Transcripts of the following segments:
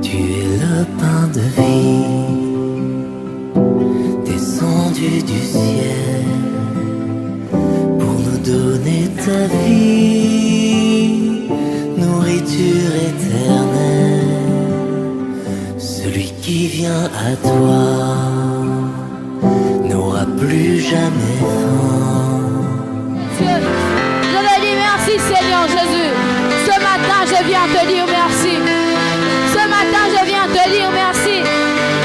Tu es le pain de vie, descendu du ciel, pour nous donner ta vie, nourriture éternelle. Celui qui vient à toi n'aura plus jamais faim. Dieu, je te dis merci Seigneur Jésus. Ce matin je viens te dire merci. Ce matin je viens te dire merci.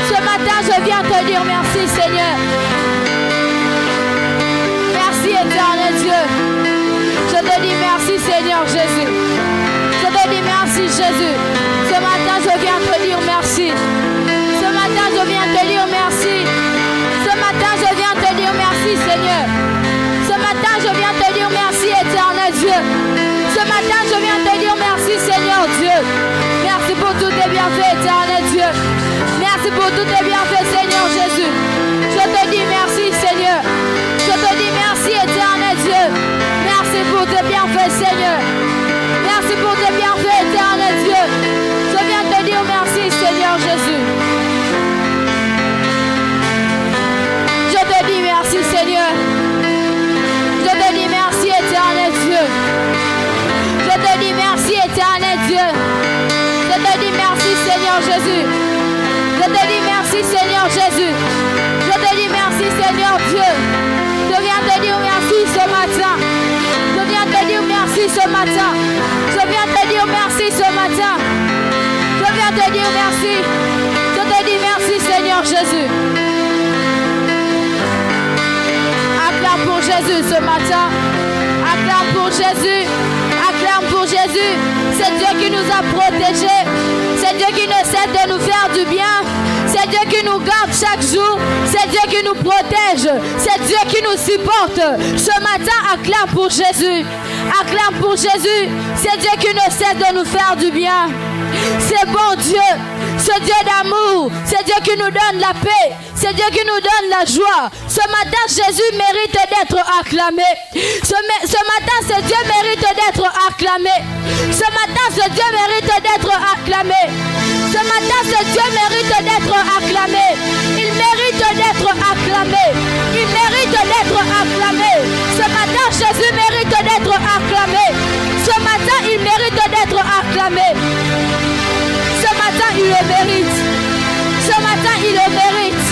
Ce matin je viens te dire merci Seigneur. Merci éternel Dieu. Je te dis merci Seigneur Jésus. Je te dis merci Jésus. Ce matin je viens te dire merci. Ce matin je viens te dire merci. Ce matin je viens te dire merci Seigneur. Ce matin je viens te dire merci éternel Dieu. Ce matin je viens te dire merci Seigneur Dieu. Merci pour tous tes bienfaits éternel Dieu. Merci pour tous tes bienfaits Seigneur Jésus. Je te dis merci Seigneur. Je te dis merci éternel Dieu. Merci pour tes bienfaits Seigneur. Merci pour tes bienfaits éternel Dieu. Je viens te dire merci Seigneur Jésus. Je te dis merci Seigneur. Je te dis merci éternel Dieu. Je te dis merci éternel Dieu. Je te dis merci Seigneur Jésus. Je te dis merci Seigneur Jésus. Je te dis merci Seigneur Dieu. Je viens te dire merci ce matin. Je viens te dire merci ce matin. Je viens te dire merci ce matin. Je viens te dire merci. Je te dis merci Seigneur Jésus. Acclame pour Jésus ce matin. Acclame pour Jésus. Acclame pour Jésus. C'est Dieu qui nous a protégés. C'est Dieu qui ne cesse de nous faire du bien. C'est Dieu qui nous garde chaque jour. C'est Dieu qui nous protège. C'est Dieu qui nous supporte. Ce matin, acclame pour Jésus. Acclame pour Jésus. C'est Dieu qui ne cesse de nous faire du bien. C'est bon Dieu. Ce Dieu d'amour. C'est Dieu qui nous donne la paix. C'est Dieu qui nous donne la joie. Ce matin, Jésus mérite d'être acclamé. Ce matin, ce Dieu mérite d'être acclamé. Ce matin, ce Dieu mérite d'être acclamé. Ce matin, ce Dieu mérite d'être acclamé. Il mérite d'être acclamé. Il mérite d'être acclamé. Ce matin, Jésus mérite d'être acclamé. Ce matin, il mérite d'être acclamé. Ce matin, il le mérite. Ce matin, il le mérite.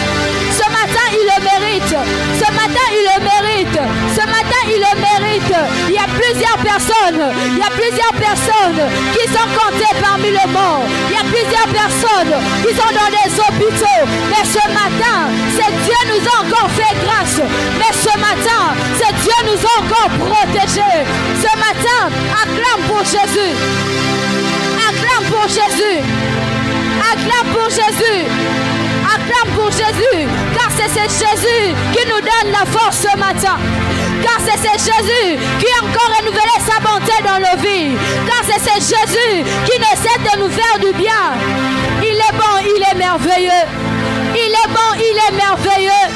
Ce matin, il le mérite. Ce matin, il le mérite. Ce matin, il le mérite. Il y a plusieurs personnes. Il y a plusieurs personnes qui sont comptées parmi le monde. Il y a plusieurs personnes qui sont dans des hôpitaux. Mais ce matin, c'est Dieu nous a encore fait grâce. Mais ce matin, c'est Dieu nous a encore protégés. Ce matin, acclame pour Jésus. Acclame pour Jésus. Acclame pour Jésus. Acclame pour Jésus. Car c'est Jésus qui nous donne la force ce matin. Car c'est Jésus qui a encore renouvelé sa bonté dans nos vies. Car c'est Jésus qui ne cesse de nous faire du bien. Il est bon, il est merveilleux. Il est bon, il est merveilleux.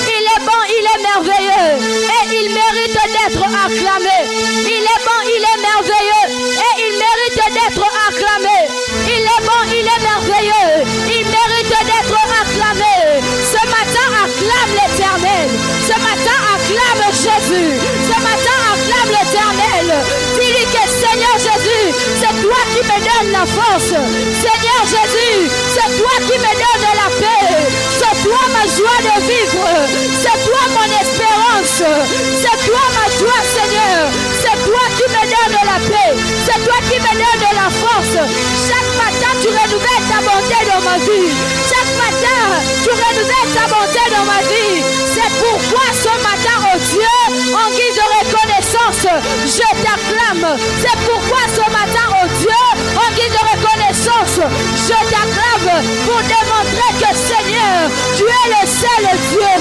Il est bon, il est merveilleux. Et il mérite d'être acclamé. Il est bon, il est merveilleux. Et il mérite d'être acclamé. Il est bon, il est merveilleux. Il mérite d'être acclamé. Ce matin, acclame l'Éternel. Ce matin, acclame Jésus. Ce matin, acclame l'Éternel. Dis-lui que Seigneur Jésus, c'est toi qui me donnes la force. Seigneur Jésus, c'est toi qui me donnes la paix. C'est toi ma joie de vivre. C'est toi mon espérance. C'est toi ma joie, Seigneur. C'est toi qui me donnes la paix. C'est toi qui me donnes la force. Chaque matin, tu renouvelles ta bonté dans ma vie. Chaque matin, tu renouvelles ta bonté dans ma vie. C'est pourquoi ce matin, oh Dieu, en guise de reconnaissance, je t'acclame. C'est pourquoi ce matin, oh Dieu, en guise de reconnaissance, je t'acclame pour démontrer que Seigneur, tu es le seul Dieu.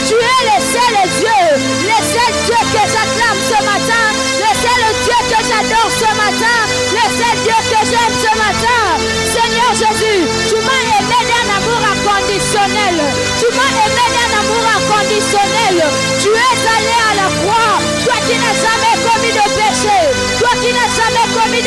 Tu es le seul Dieu. Le seul Dieu que j'acclame ce matin. Le seul Dieu que j'adore ce matin. Le seul Dieu que j'aime ce matin. Seigneur Jésus, tu m'as aimé d'un amour inconditionnel. Tu m'as aimé d'un amour inconditionnel. Tu es allé à la croix. Toi qui n'as jamais commis de péché. Toi qui n'as jamais commis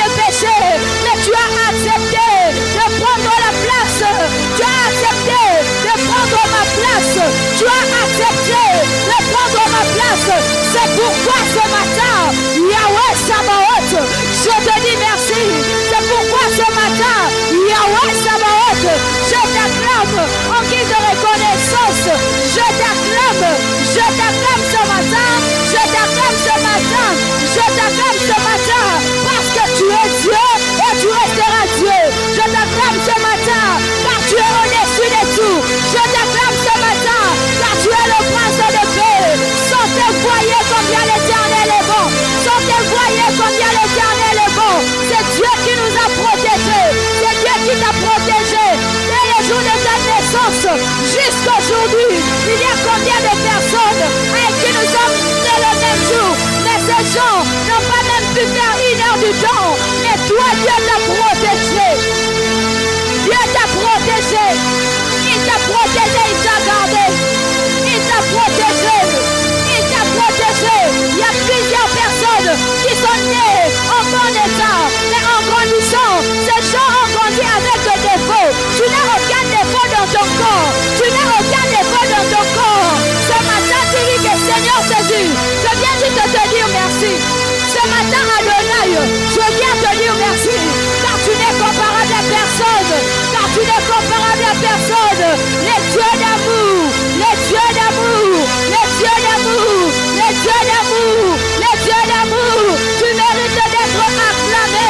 personnes, les dieux d'amour, les dieux d'amour, les dieux d'amour, les dieux d'amour, les dieux d'amour. Tu mérites d'être acclamé.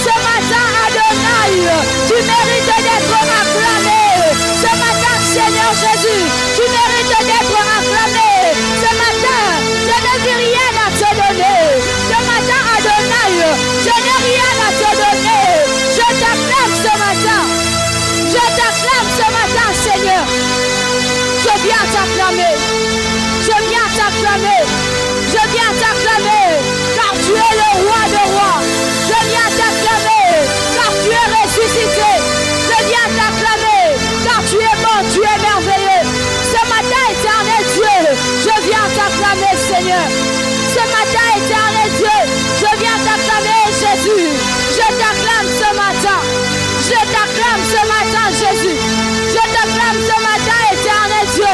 Ce matin, Adonai, tu mérites d'être acclamé. Ce matin, Seigneur Jésus, tu mérites d'être acclamé. Ce matin, je ne dis rien à te donner. Ce matin, Adonai, je n'ai rien à te donner. Je t'acclame ce matin. Je t'acclame ce matin, Seigneur. Je viens t'acclamer. Je viens t'acclamer. Je viens t'acclamer. Car tu es le roi des rois. Je viens t'acclamer. Car tu es ressuscité. Je viens t'acclamer. Car tu es bon, tu es merveilleux. Ce matin, éternel Dieu, je viens t'acclamer, Seigneur. Ce matin, éternel Dieu, je viens t'acclamer, Jésus. Je t'acclame ce matin. Je t'acclame ce matin, Jésus. Je t'acclame ce matin, éternel Dieu.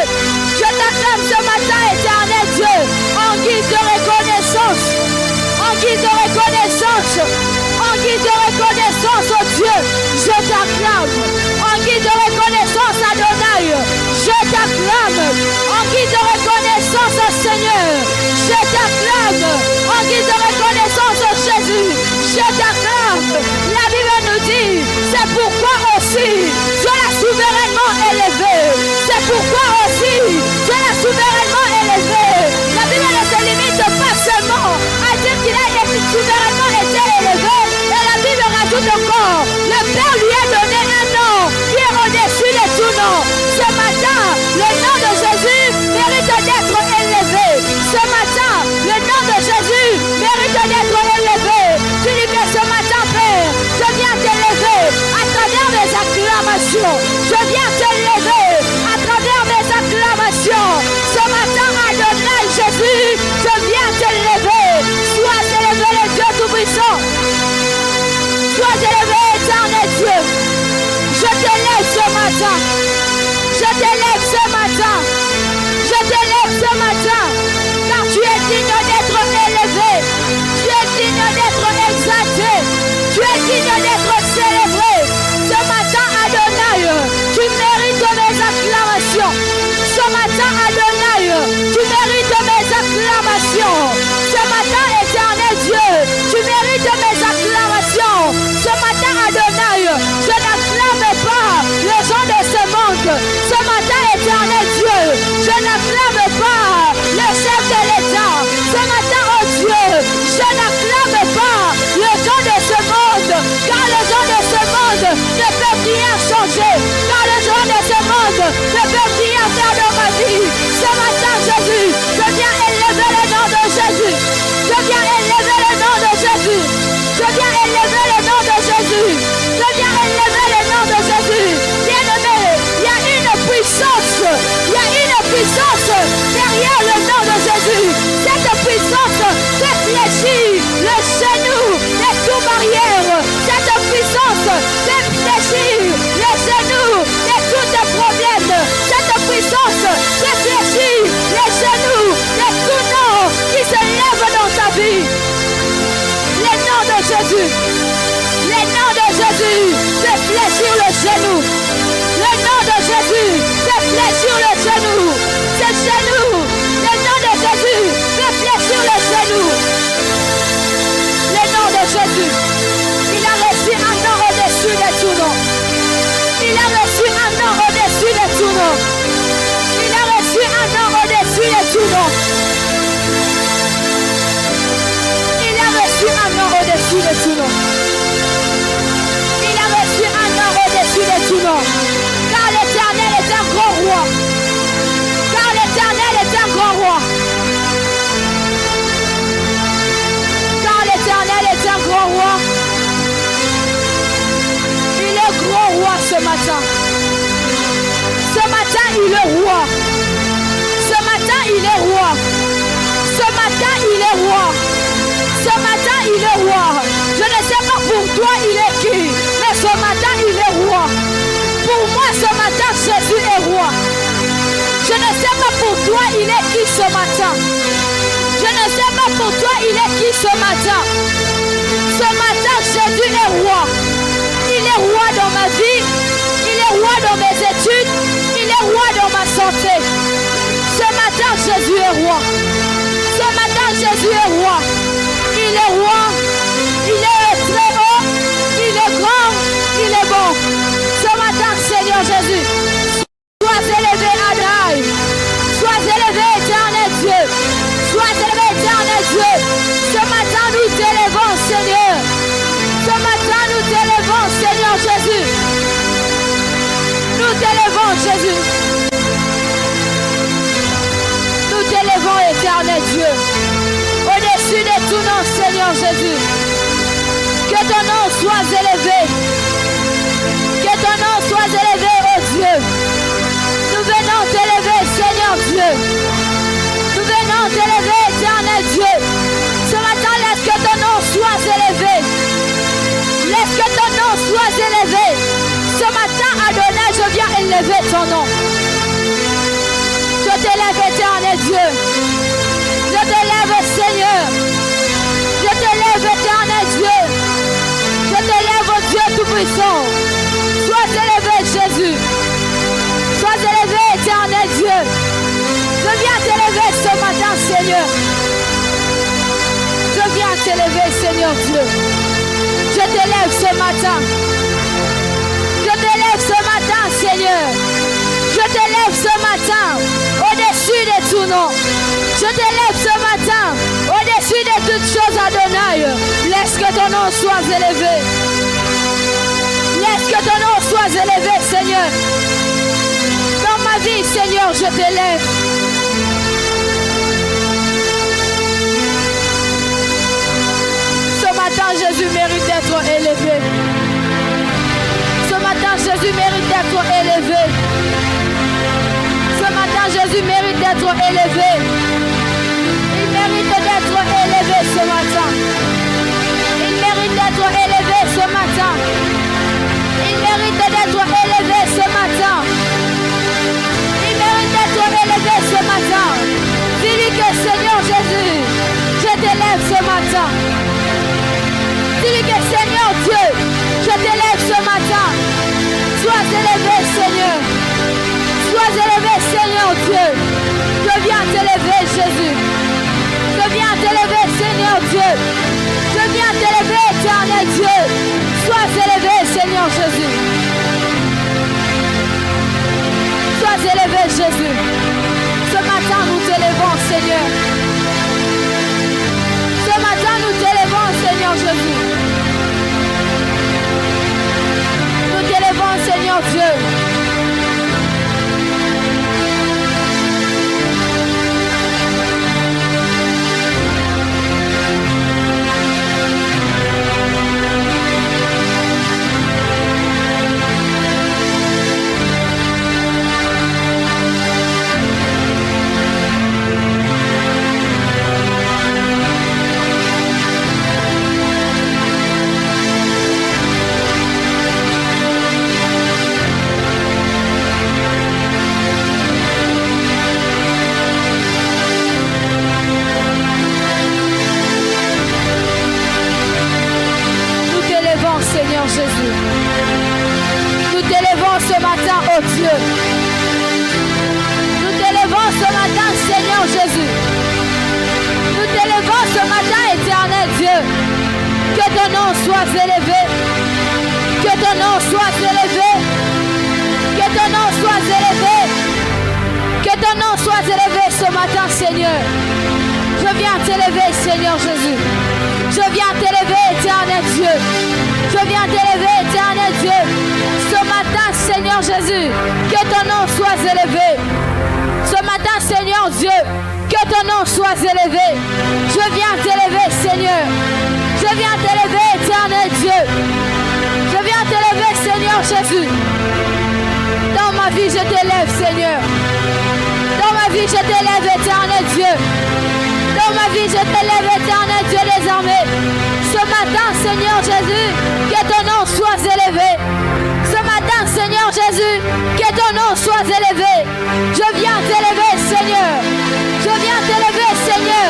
Je t'acclame ce matin, éternel Dieu. En guise de reconnaissance. En guise de reconnaissance. En guise de reconnaissance, oh Dieu. Je t'acclame. En guise de reconnaissance, Adonai. Je t'acclame. En guise de reconnaissance, oh Seigneur. Je t'acclame. En guise de reconnaissance, oh Jésus. Je t'acclame. La Bible nous dit, c'est pourquoi aussi tu es souverainement élevé. C'est pourquoi aussi tu es souverainement élevé. La Bible ne se limite pas seulement à dire qu'il a souverainement été élevé. Et la Bible rajoute encore, le Père lui a donné un nom qui est au-dessus de tout nom. Ce matin, le nom de Jésus mérite d'être élevé. Ce matin, le nom de Jésus mérite d'être élevé. Tu dis que ce matin, Père, je viens t'élever à travers mes acclamations. Je viens t'élever à travers mes acclamations. Ce matin, Adonai Jésus, je viens t'élever. Sois élevé, le Dieu Tout-Puissant. Sois élevé, éternel Dieu. Je t'élève ce matin. Je t'élève ce matin. Je t'élève ce matin. Car tu es digne d'être élevé. Tu es digne d'être exalté. Tu es digne d'être célébré. Ce matin, Adonai, tu mérites mes acclamations. Ce matin, Adonai, tu mérites mes acclamations. Ce matin, éternel Dieu, tu mérites mes acclamations. Ce matin, Adonai, je n'acclame pas les gens de ce monde. Ce matin, éternel Dieu, je n'acclame pas le chef de l'État. Ce matin, oh Dieu, je n'acclame pas les gens de ce monde. Car les gens de ce monde ne peuvent rien changer. Car les gens de ce monde ne peuvent rien faire de ma vie. Ce matin, Jésus, je viens élever le nom de Jésus. Je viens élever le nom de Jésus. Je viens élever le nom de Jésus. Je viens élever le nom de Jésus. Bien-aimé, il y a une puissance. Il y a une puissance derrière le nom de Jésus. Cette puissance fait fléchir le genou de toute barrière. Cette puissance fait fléchir le genou de tout problème. Cette puissance fait fléchir les genoux de tout nom qui se lève dans ta vie. Le nom de Jésus. Le nom de Jésus fait fléchir le genou. Le nom de Jésus fait fléchir le genou. Ce genou, le nom de Jésus fait fléchir le genou. Le nom de Jésus, il a reçu un nom au-dessus de tout nom. Il a reçu un nom au-dessus de tout nom. Il a reçu un nom au-dessus de tout nom. Il a reçu un nom au-dessus de tout nom. Il a reçu un nom au-dessus de tout nom. Car l'Éternel est un grand roi. Car l'Éternel est un grand roi. Car l'Éternel est un grand roi. Il est grand roi ce matin. Ce matin, il est roi. Ce matin, il est roi. Ce matin, il est roi. Ce matin, il est roi. Je ne sais pas pour toi, il est qui. Mais ce matin, il est roi. Pour moi, ce matin, Jésus est roi. Je ne sais pas pour toi, il est qui ce matin. Je ne sais pas pour toi, il est qui ce matin. Ce matin, Jésus est roi. Il est roi dans ma vie. Il est roi dans mes études. t'élevons, Jésus. Nous t'élevons, éternel Dieu. Au-dessus de tout nom, Seigneur Jésus. Que ton nom soit élevé. Que ton nom soit élevé, oh Dieu. Nous venons t'élever, Seigneur Dieu. Nous venons t'élever, éternel Dieu. Ce matin, laisse que ton nom soit élevé. Laisse que ton nom soit élevé. Ce matin, Adonai, je viens élever ton nom. Je t'élève, éternel Dieu. Je t'élève, Seigneur. Je t'élève, éternel Dieu. Je t'élève, oh Dieu Tout-Puissant. Sois élevé, Jésus. Sois élevé, éternel Dieu. Je viens t'élever ce matin, Seigneur. Je viens t'élever, Seigneur Dieu. Je t'élève ce matin. Je t'élève ce matin, Seigneur. Je t'élève ce matin au-dessus de tout nom. Je t'élève ce matin au-dessus de toutes choses, Adonai. Laisse que ton nom soit élevé. Laisse que ton nom soit élevé, Seigneur. Dans ma vie, Seigneur, je t'élève. Ce matin, Jésus mérite d'être élevé. Ce matin, Jésus mérite d'être élevé. Ce matin, Jésus mérite d'être élevé. Il mérite d'être élevé ce matin. Il mérite d'être élevé ce matin. Il mérite d'être élevé ce matin. Il mérite d'être élevé ce matin. Dis-lui que Seigneur Jésus, je t'élève ce matin. Dis-lui que Seigneur Dieu, je t'élève ce matin. Sois élevé, Seigneur. Sois élevé, Seigneur Dieu. Je viens t'élever, Jésus. Je viens t'élever, Seigneur Dieu. Je viens t'élever, éternel Dieu. Sois élevé, Seigneur Jésus. Sois élevé, Jésus. Ce matin, nous t'élevons, Seigneur. Ce matin, nous t'élevons, Seigneur Jésus. Nous t'élevons, Seigneur Dieu. Seigneur Jésus, nous t'élevons ce matin, oh Dieu. Nous t'élevons ce matin, Seigneur Jésus. Nous t'élevons ce matin, éternel Dieu. Que ton nom soit élevé. Que ton nom soit élevé. Que ton nom soit élevé. Que ton nom soit élevé ce matin, Seigneur. Je viens t'élever, Seigneur Jésus. Je viens t'élever, éternel Dieu. Je viens t'élever, éternel Dieu. Ce matin, Seigneur Jésus, que ton nom soit élevé. Ce matin, Seigneur Dieu, que ton nom soit élevé. Je viens t'élever, Seigneur. Je viens t'élever, éternel Dieu. Je viens t'élever, Seigneur Jésus. Dans ma vie, je t'élève, Seigneur. Dans ma vie, je t'élève, éternel Dieu. Dans ma vie, je t'élève, éternel Dieu des armées. Ce matin, Seigneur Jésus, que ton nom soit élevé. Ce matin, Seigneur Jésus, que ton nom soit élevé. Je viens t'élever, Seigneur. Je viens t'élever, Seigneur.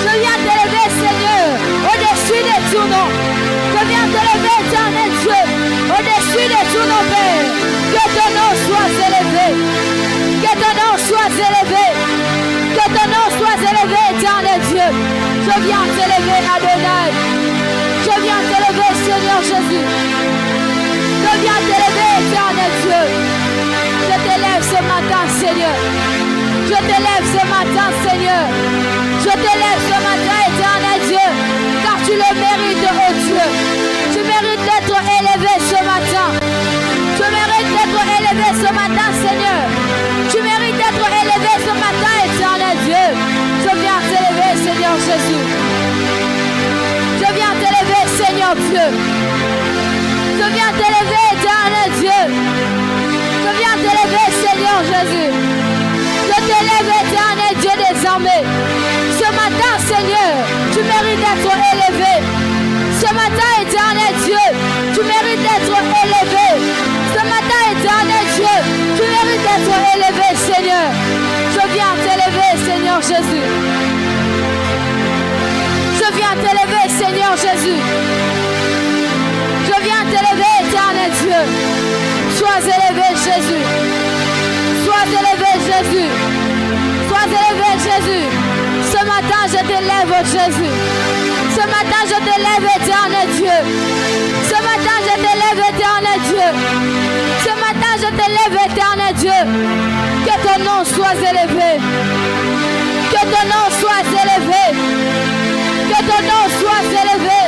Je viens t'élever, Seigneur, au-dessus de tout nom. Je viens t'élever, éternel Dieu, au-dessus de tout nom, Père. Que ton nom soit élevé. Que ton nom soit élevé. Que ton nom soit élevé, éternel Dieu. Je viens t'élever, Adonai. Je viens t'élever, Seigneur Jésus. Je viens t'élever, éternel Dieu. Je t'élève ce matin, Seigneur. Je t'élève ce matin, Seigneur. Je t'élève ce matin, éternel Dieu. Car tu le mérites, oh Dieu. Tu mérites d'être élevé ce matin. Tu mérites d'être élevé ce matin. Dieu. Je viens t'élever, éternel Dieu. Je viens t'élever, Seigneur Jésus. Je t'élève, éternel Dieu des armées. Ce matin, Seigneur, tu mérites d'être élevé. Ce matin, éternel Dieu, tu mérites d'être élevé. Ce matin, éternel Dieu, tu mérites d'être élevé, Seigneur. Je viens t'élever, Seigneur Jésus. Je viens t'élever, Seigneur Jésus. Je viens t'élever, éternel Dieu. Sois élevé, Jésus. Sois élevé, Jésus. Sois élevé, Jésus. Ce matin, je t'élève, Jésus. Ce matin, je t'élève, éternel Dieu. Ce matin, je t'élève, éternel Dieu. Ce matin, je t'élève, éternel Dieu. Que ton nom soit élevé. Que ton nom soit élevé. Que ton nom soit élevé.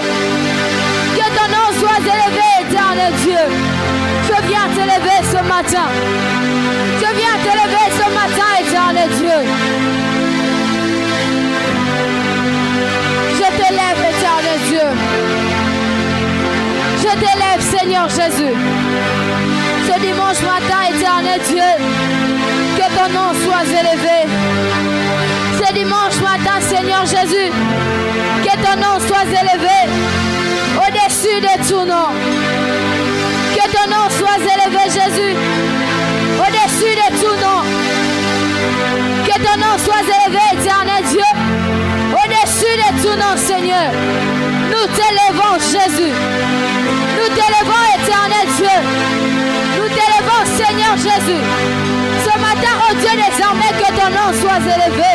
Que ton nom soit élevé, éternel Dieu. Je viens t'élever ce matin. Je viens t'élever ce matin, éternel Dieu. Je t'élève, éternel Dieu. Je t'élève, Seigneur Jésus. Ce dimanche matin, éternel Dieu, que ton nom soit élevé. Ce dimanche matin, Seigneur Jésus, que ton nom soit élevé au-dessus de tout nom. Que ton nom soit élevé, Jésus, au-dessus de tout nom. Que ton nom soit élevé, éternel Dieu, au-dessus de tout nom, Seigneur. Nous t'élevons, Jésus. Nous t'élevons, éternel Dieu. Nous t'élevons, Seigneur Jésus. Ce matin, oh Dieu des armées, que ton nom soit élevé.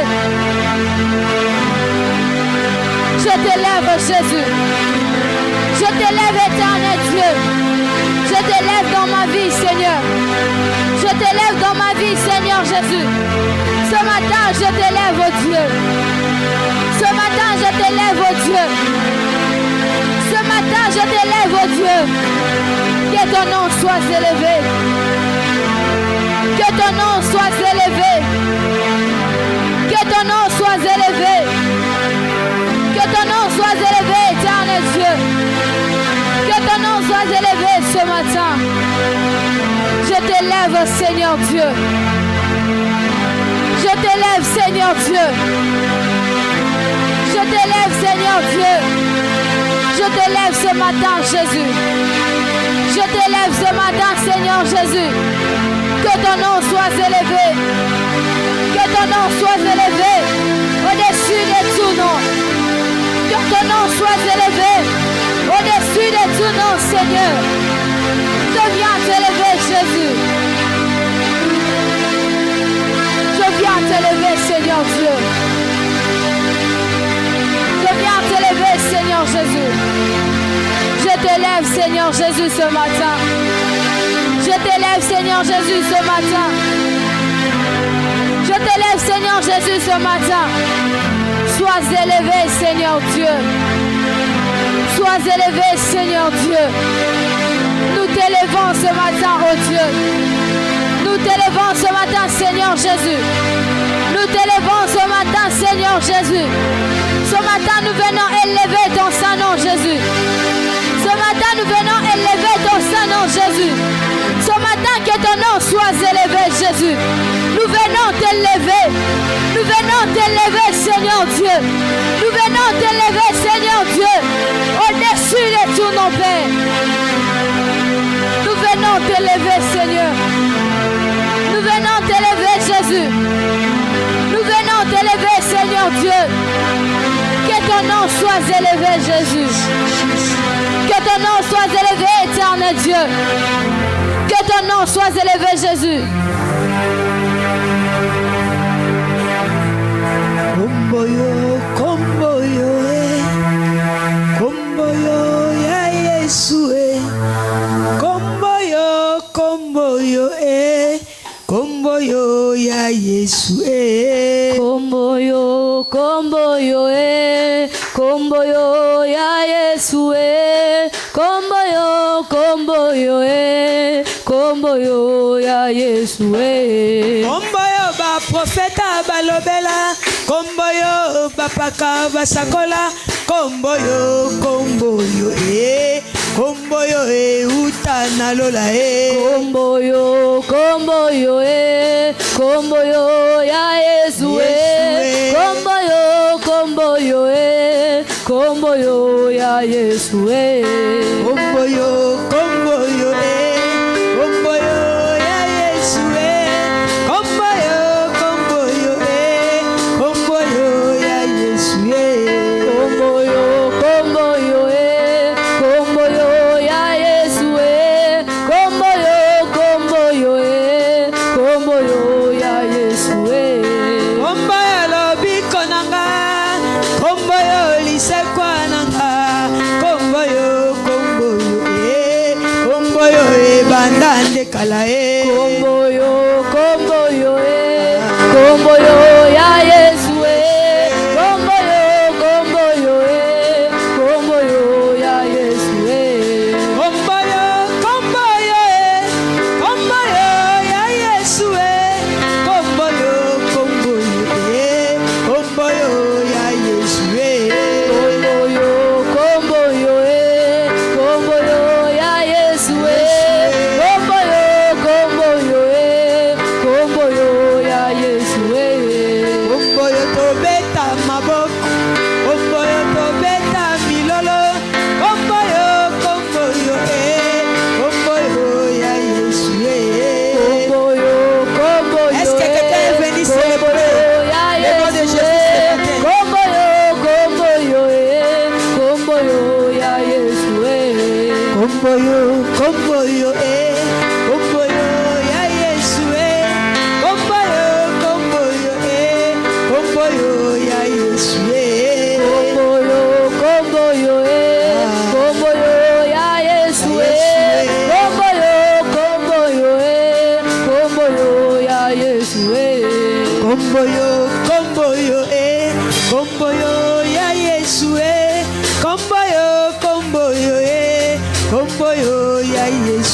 Je t'élève, Jésus. Je t'élève, éternel Dieu. Je t'élève dans ma vie, Seigneur. Je t'élève dans ma vie, Seigneur Jésus. Ce matin, je t'élève, oh Dieu. Ce matin, je t'élève, oh Dieu. Ce matin, je t'élève, oh Dieu. Que ton nom soit élevé. Que ton nom soit élevé. Que ton nom soit élevé. Que ton nom soit élevé, éternel Dieu. Que ton nom soit élevé ce matin. Je t'élève, Seigneur Dieu. Je t'élève, Seigneur Dieu. Je t'élève, Seigneur Dieu. Je t'élève ce matin, Jésus. Je t'élève ce matin, Seigneur Jésus. Que ton nom soit élevé. Que ton nom soit élevé au-dessus de tout nom. Que ton nom soit élevé au-dessus de tout nom, Seigneur. Je viens t'élever, Jésus. Je viens t'élever, Seigneur Dieu. Je viens t'élever, Seigneur Jésus. Je t'élève, Seigneur Jésus, ce matin. Je t'élève, Seigneur Jésus, ce matin. Je t'élève, Seigneur Jésus, ce matin. Sois élevé, Seigneur Dieu. Sois élevé, Seigneur Dieu. Nous t'élevons ce matin, oh Dieu. Nous t'élevons ce matin, Seigneur Jésus. Nous t'élevons ce matin, Seigneur Jésus. Ce matin, nous venons élever ton Saint-Nom, Jésus. Ce matin, nous venons élever ton Saint-Nom, Jésus. Ce matin, que ton nom soit élevé, Jésus. Nous venons t'élever. Nous venons t'élever, Seigneur Dieu. Nous venons t'élever, Seigneur Dieu. Au-dessus de tout nos pères. Nous venons t'élever, Seigneur. Nous venons t'élever, Jésus. Nous venons t'élever, Seigneur Dieu. Que ton nom soit élevé, Jésus. Que ton nom soit élevé, éternel Dieu. Que ton nom soit élevé, Jésus. Komboyo, komboyo, komboyo, ya Yesu, komboyo, komboyo, komboyo, ya Yesu, komboyo, komboyo, komboyo, ya Yesu, komboyo, komboyo, komboyo, ya Yesu, komboyo ba profeta balobela, komboyo ba paka basakola, kombo yo utana lola kombo yo ya Yesu kombo yo ya Yesu kombo yo ya Yesu kombo yo ya Yesu bandande kala kombo yo ya Yesu kombo yo ya Yesu kombo yo ya Yesu kombo yo ya Yesu kombo yo ya Yesu kombo yo ya Yesu kombo yo ya Yesu kombo yo ya Yesu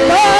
Oh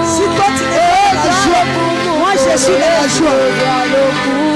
Si toi tu n'es pas dans la joie, moi je suis dans la joie.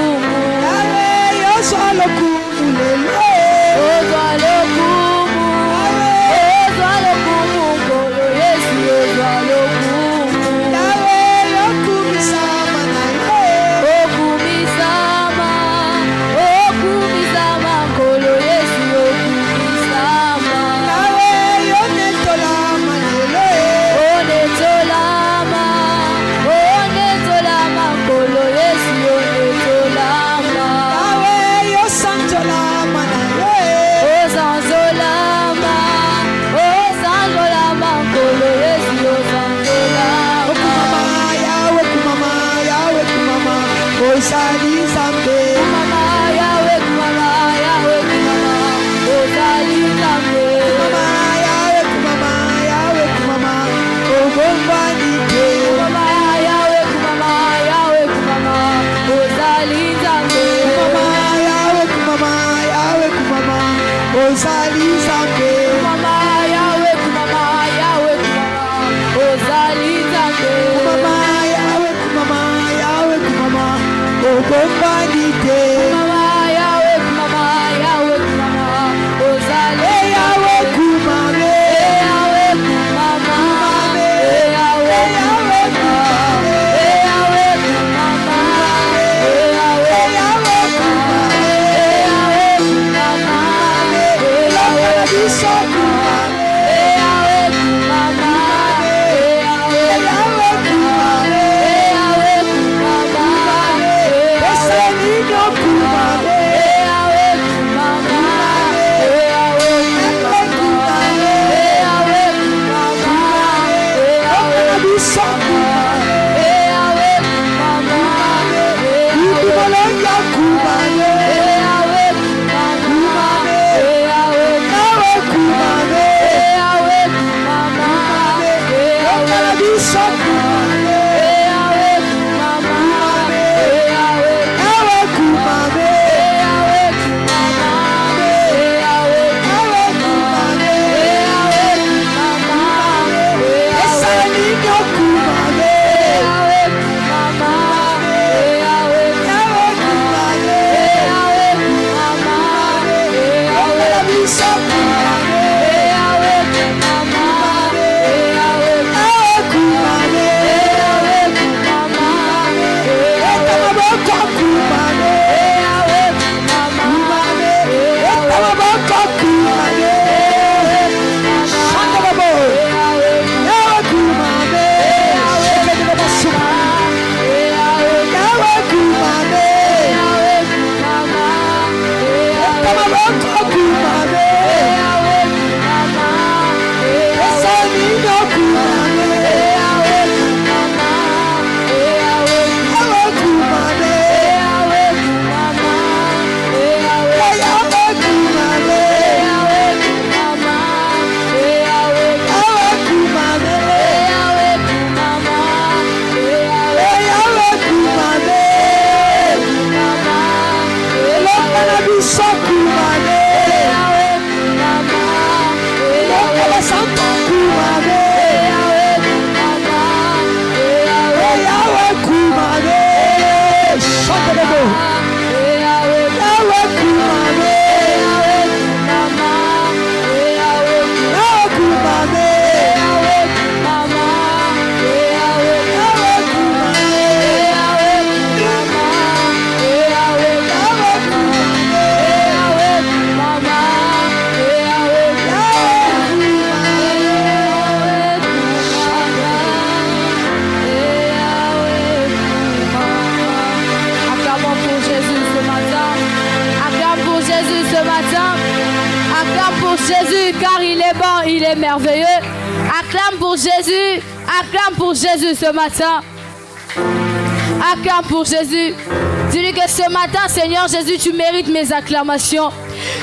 Jésus car il est bon, il est merveilleux. Acclame pour Jésus, acclame pour Jésus ce matin. Acclame pour Jésus. Dis-lui que ce matin, Seigneur Jésus, tu mérites mes acclamations.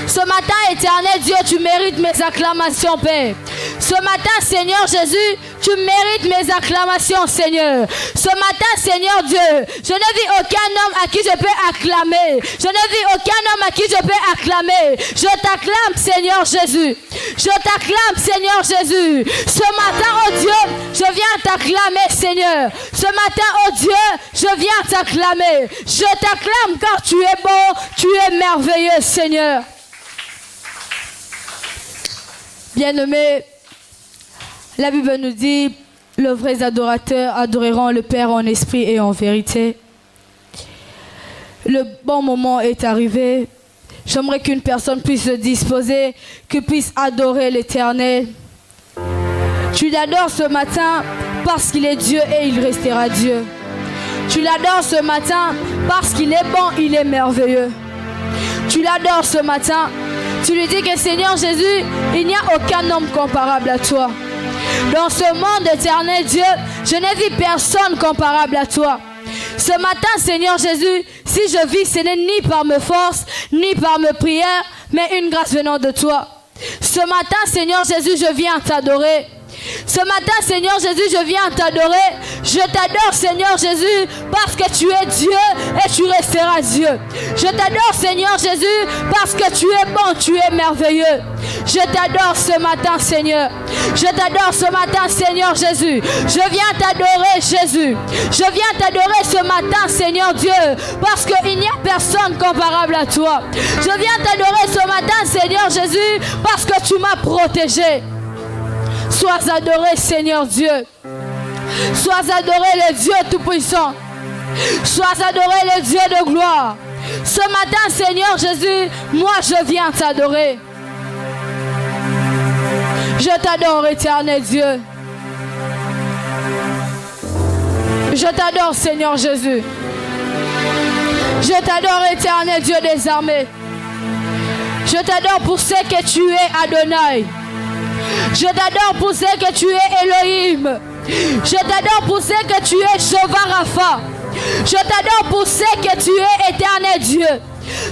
Ce matin, éternel Dieu, tu mérites mes acclamations, Père. Ce matin, Seigneur Jésus, tu mérites mes acclamations, Seigneur. Ce matin, Seigneur Dieu, je ne vis aucun homme à qui je peux acclamer. Je ne vis aucun homme à qui je peux acclamer. Je t'acclame, Seigneur Jésus. Je t'acclame, Seigneur Jésus. Ce matin, oh Dieu, je viens t'acclamer, Seigneur. Ce matin, oh Dieu, je viens t'acclamer. Je t'acclame car tu es bon, tu es merveilleux, Seigneur. Bien-aimés, la Bible nous dit, les vrais adorateurs adoreront le Père en esprit et en vérité. Le bon moment est arrivé. J'aimerais qu'une personne puisse se disposer, qu'il puisse adorer l'Éternel. Tu l'adores ce matin parce qu'il est Dieu et il restera Dieu. Tu l'adores ce matin parce qu'il est bon, il est merveilleux. Tu l'adores ce matin. Tu lui dis que Seigneur Jésus, il n'y a aucun homme comparable à toi. Dans ce monde éternel, Dieu, je n'ai vu personne comparable à toi. Ce matin, Seigneur Jésus, si je vis, ce n'est ni par mes forces, ni par mes prières, mais une grâce venant de toi. Ce matin, Seigneur Jésus, je viens t'adorer. Ce matin, Seigneur Jésus, je viens t'adorer. Je t'adore, Seigneur Jésus, parce que tu es Dieu et tu resteras Dieu. Je t'adore, Seigneur Jésus, parce que tu es bon, tu es merveilleux. Je t'adore ce matin, Seigneur. Je t'adore ce matin, Seigneur Jésus. Je viens t'adorer, Jésus. Je viens t'adorer ce matin, Seigneur Dieu, parce qu'il n'y a personne comparable à toi. Je viens t'adorer ce matin, Seigneur Jésus, parce que tu m'as protégé. Sois adoré, Seigneur Dieu. Sois adoré, le Dieu Tout-Puissant. Sois adoré, le Dieu de gloire. Ce matin, Seigneur Jésus, moi je viens t'adorer. Je t'adore, éternel Dieu. Je t'adore, Seigneur Jésus. Je t'adore, éternel Dieu des armées. Je t'adore pour ce que tu es, Adonai. Je t'adore pour ce que tu es, Elohim. Je t'adore pour ce que tu es, Jéhovah Rapha. Je t'adore pour ce que tu es, éternel Dieu.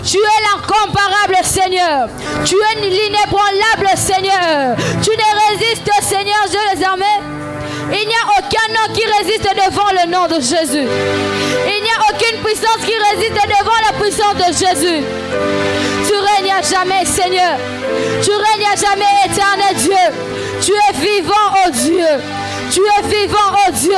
Tu es l'incomparable Seigneur. Tu es l'inébranlable Seigneur. Tu ne résistes, Seigneur Dieu des armées. Il n'y a aucun nom qui résiste devant le nom de Jésus. Il n'y a aucune puissance qui résiste devant la puissance de Jésus. Tu règnes à jamais, Seigneur. Tu règnes à jamais, éternel Dieu. Tu es vivant, oh Dieu. Tu es vivant, oh Dieu.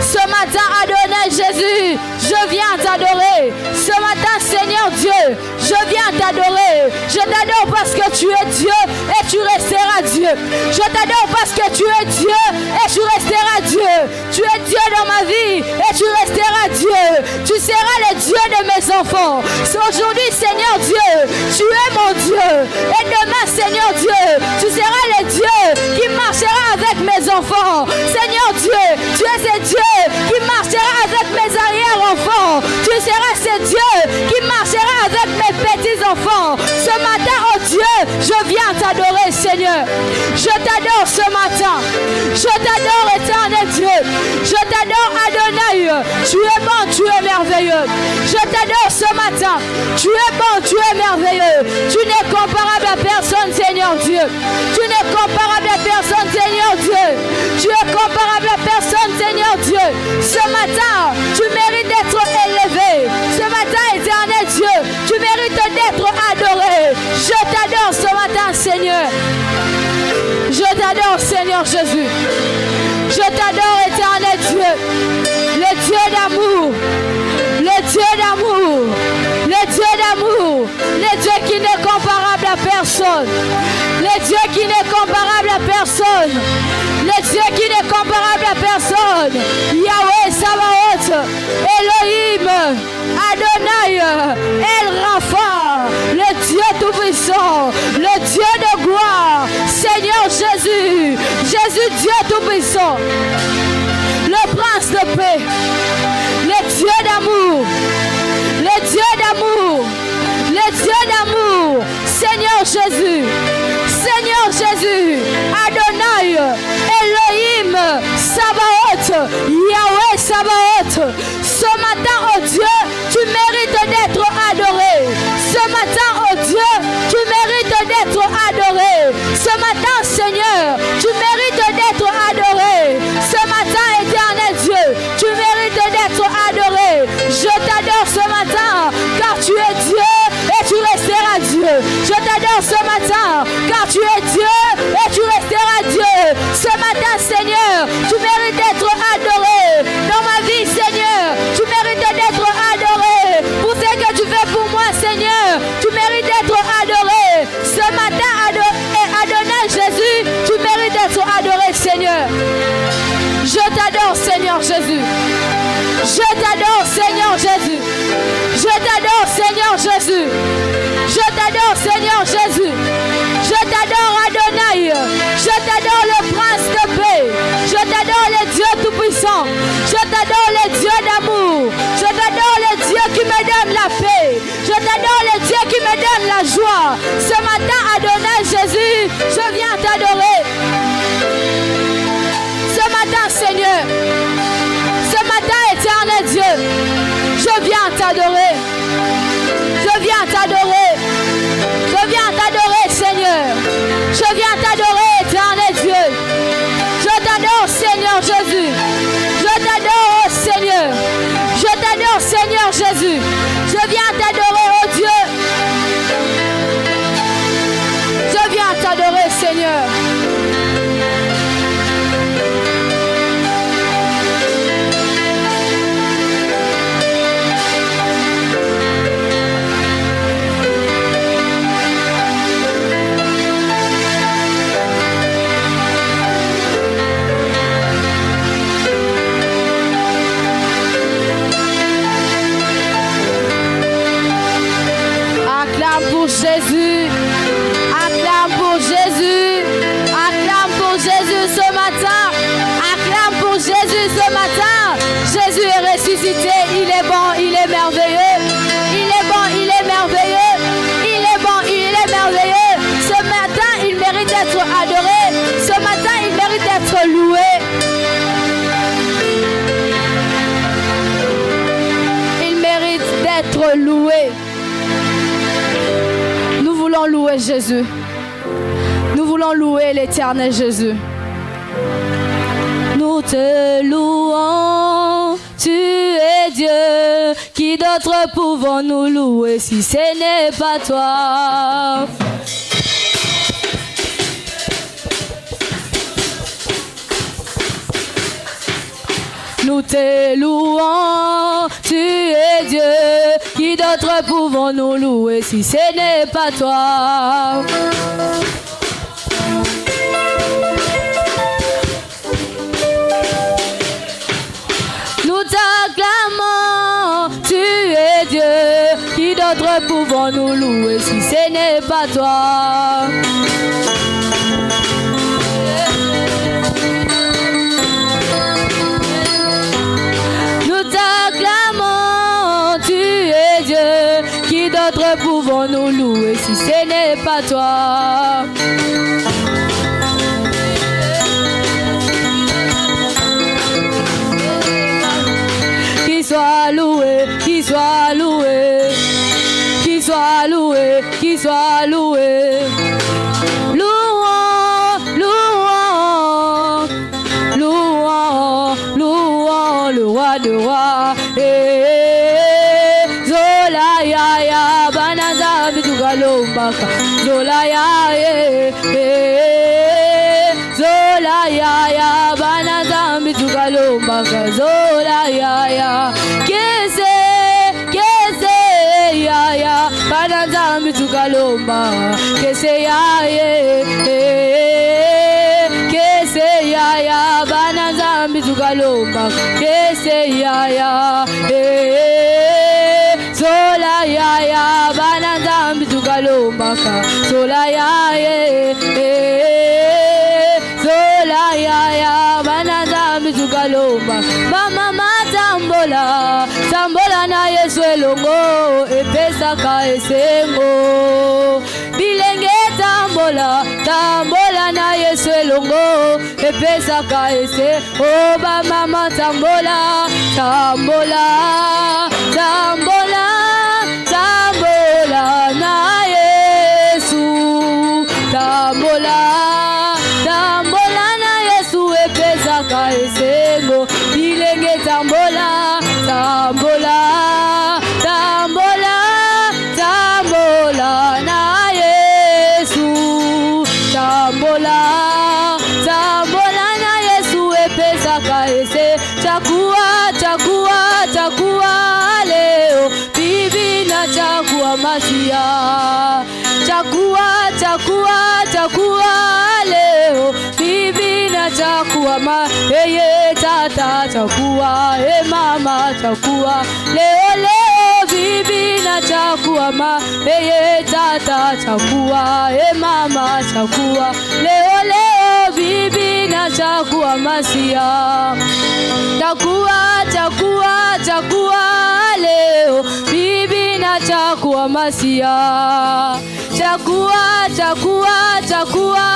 Ce matin, Adonai Jésus, je viens t'adorer. Ce matin, Seigneur Dieu, je viens t'adorer. Je t'adore parce que tu es Dieu et tu resteras Dieu. Je t'adore parce que tu es Dieu et tu resteras Dieu. Tu es Dieu dans ma vie et tu resteras Dieu. Tu seras le Dieu de mes enfants. Aujourd'hui, Seigneur Dieu, tu es mon Dieu. Et demain, Seigneur Dieu, tu seras le Dieu qui marchera avec mes enfants. Seigneur Dieu, tu es ce Dieu qui marchera avec mes arrière-enfants. Tu seras ce Dieu qui marchera avec mes petits-enfants. Ce matin, oh Dieu, je viens t'adorer, Seigneur. Je t'adore ce matin. Je t'adore, éternel Dieu. Je t'adore, Adonai. Tu es bon, tu es merveilleux. Je t'adore ce matin. Tu es bon, tu es merveilleux. Tu n'es comparable à personne, Seigneur Dieu. Tu n'es comparable à personne, Seigneur Dieu. Tu es comparable à personne, Seigneur Dieu. Ce matin, tu mérites d'être élevé. Ce matin, éternel Dieu, tu mérites d'être adoré. Je t'adore ce matin, Seigneur. Je t'adore, Seigneur Jésus. Je t'adore, éternel Dieu. Le Dieu d'amour. Le Dieu d'amour. Le Dieu d'amour. Le Dieu qui n'est comparable à personne. Le Dieu qui n'est comparable à personne. Le Dieu qui n'est comparable à personne. Yahweh Sabaoth. Elohim. Adonai. El Rapha. Le Dieu Tout-Puissant. Le Dieu de gloire. Seigneur Jésus. Jésus Dieu Tout-Puissant. Le Prince de paix. Le Dieu d'amour. Le Dieu d'amour. Le Dieu d'amour. Seigneur Jésus. Seigneur Jésus. Adonai. Elohim. Sabaoth. Yahweh Sabaoth. Ce matin, oh Dieu, tu mérites d'être adoré. Ce matin, oh Dieu, tu mérites d'être adoré. Ce matin, Seigneur, tu mérites t'adore ce matin, car tu es Dieu et tu resteras Dieu. Ce matin, Seigneur, tu mérites d'être adoré. Dans ma vie, Seigneur, tu mérites d'être adoré. Pour ce que tu fais pour moi, Seigneur, tu mérites d'être adoré. Ce matin, Adonai Jésus, tu mérites d'être adoré, Seigneur. Je t'adore, Seigneur Jésus. Je t'adore, Seigneur Jésus. Je t'adore, Seigneur Jésus. Je t'adore, Seigneur Jésus. Je t'adore, Adonai. Je t'adore, le prince de paix. Je t'adore, le Dieu tout-puissant. Je t'adore, le Dieu d'amour. Je t'adore, le Dieu qui me donne la paix. Je t'adore, le Dieu qui me donne la joie. Ce matin, Adonai Jésus, je viens t'adorer. Ce matin, Seigneur, ce matin, éternel Dieu, je viens t'adorer. Je viens t'adorer. Je viens t'adorer, Seigneur. Je viens t'adorer, éternel Dieu. Je t'adore, Seigneur Jésus. Je t'adore, oh Seigneur. Je t'adore, Seigneur Jésus. Je viens t'adorer, oh Dieu. Je viens t'adorer, Seigneur. Jésus, acclame pour Jésus, acclame pour Jésus ce matin, acclame pour Jésus ce matin. Jésus est ressuscité, il est bon, il est merveilleux, il est bon, il est merveilleux, il est bon, il est merveilleux. Ce matin, il mérite d'être adoré, ce matin, il mérite d'être loué. Il mérite d'être loué. Nous voulons louer Jésus. Nous voulons louer l'éternel Jésus. Nous te louons, tu es Dieu. Qui d'autre pouvons-nous louer si ce n'est pas toi? Nous te louons, tu es Dieu. Qui d'autre pouvons-nous louer si ce n'est pas toi? Nous t'acclamons, tu es Dieu. Qui d'autre pouvons-nous louer si ce n'est pas toi? Qui d'autre pouvons-nous louer si ce n'est pas toi? Qui soit loué, qui soit loué, qui soit loué, qui soit loué. Louons, louons, louons, louons le roi de rois. Zolaya ya banaza mbitukalomaka Zolaya ya kese ya banaza mbitukalomba kese ya banaza mbitukalomba kese ya Zolaya ya banaza mbitukalomaka Zolaya ya banaza mbitukalomba mama matambola tambola na Yesu elongo epesaka esengo bilenge tambola na Yesu elongo epesaka ese oba mama tambola na Yesu tambola na Yesu epesaka esengo bilenge tambola na Yesu ma eye tata chakua e mama chakua leo leo bibi na chakua ma eye tata chakua e mama chakua leo leo bibi na chakua masia chakua chakua chakua leo bibi na chakua masia chakua chakua chakua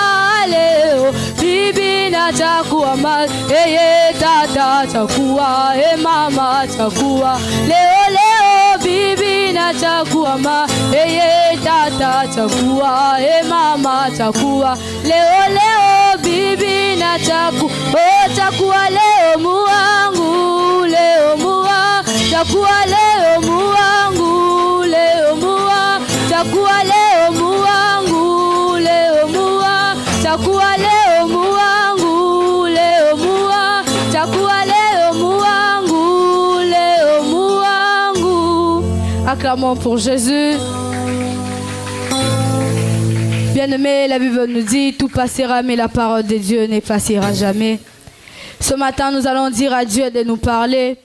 leo bibi na chakua mas eye tata chakua e mama chakua leo leo bibi na chakua ma eye tata chakua e mama chakua leo leo bibi na chakua oh chakua leo muangu leo mua chakua leo muangu leo mua chakua leo muangu leo mua chakua leo muangu leo mua chakua leo muangu leo muangu. Acclamons pour Jésus. Bien-aimés, la Bible nous dit tout passera mais la parole de Dieu n'effacera jamais. Ce matin, nous allons dire à Dieu de nous parler.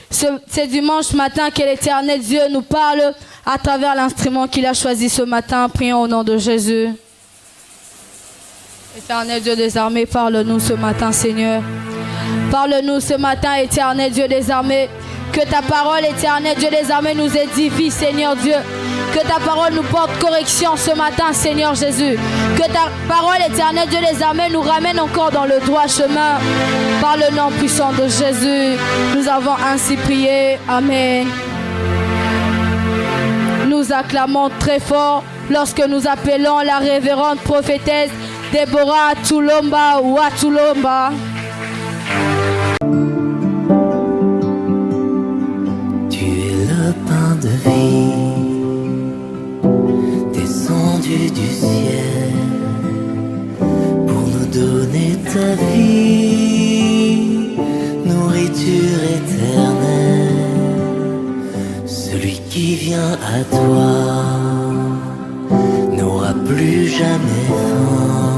C'est dimanche matin que l'Éternel Dieu nous parle à travers l'instrument qu'il a choisi ce matin. Prions au nom de Jésus. Éternel Dieu des armées, parle-nous ce matin, Seigneur. Parle-nous ce matin, Éternel Dieu des armées. Que ta parole, Éternel Dieu des armées, nous édifie, Seigneur Dieu. Que ta parole nous porte correction ce matin, Seigneur Jésus. Que ta parole, Éternel Dieu des armées, nous ramène encore dans le droit chemin. Par le nom puissant de Jésus, nous avons ainsi prié. Amen. Nous acclamons très fort lorsque nous appelons la révérende prophétesse Déborah Tulomba ou Atulomba. Tu es le pain de vie, descendu du ciel, pour nous donner ta vie, nourriture éternelle. Celui qui vient à toi n'aura plus jamais faim.